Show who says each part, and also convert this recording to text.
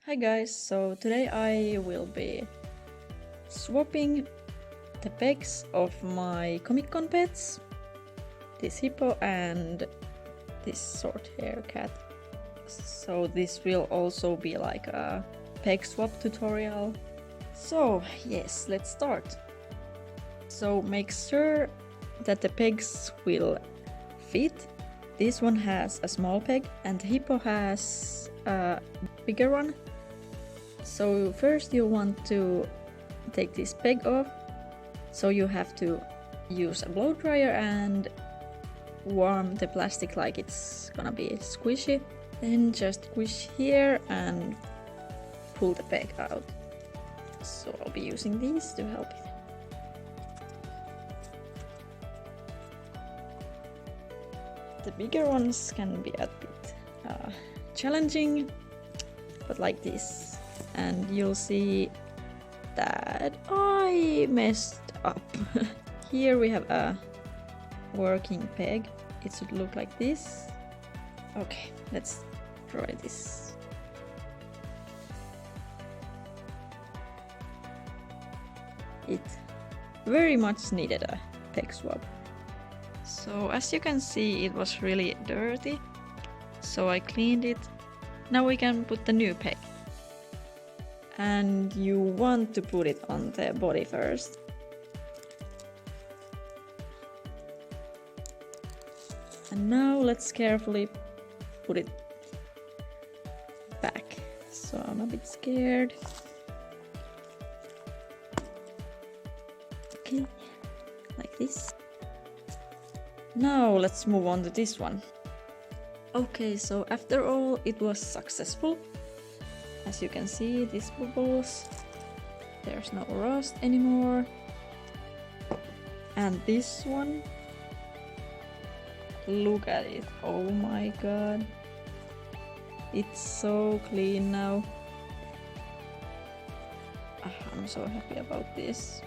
Speaker 1: Hi guys, so today I will be swapping the pegs of my Comic Con pets, this hippo and this short hair cat. So this will also be like a peg swap tutorial. So yes, let's start. So make sure that the pegs will fit. This one has a small peg and the hippo has a bigger one. So first you want to take this peg off, so you have to use a blow dryer and warm the plastic like it's gonna be squishy. Then just squish here and pull the peg out. So I'll be using these to help it. The bigger ones can be a bit challenging, but like this. And you'll see that I messed up. Here we have a working peg. It should look like this. Okay, let's try this. It very much needed a peg swap. So as you can see, it was really dirty. So I cleaned it. Now we can put the new peg. And you want to put it on the body first. And now let's carefully put it back. So I'm a bit scared. Okay, like this. Now let's move on to this one. Okay, so after all, it was successful. As you can see, these bubbles, there's no rust anymore. And this one, look at it, oh my god. It's so clean now. I'm so happy about this.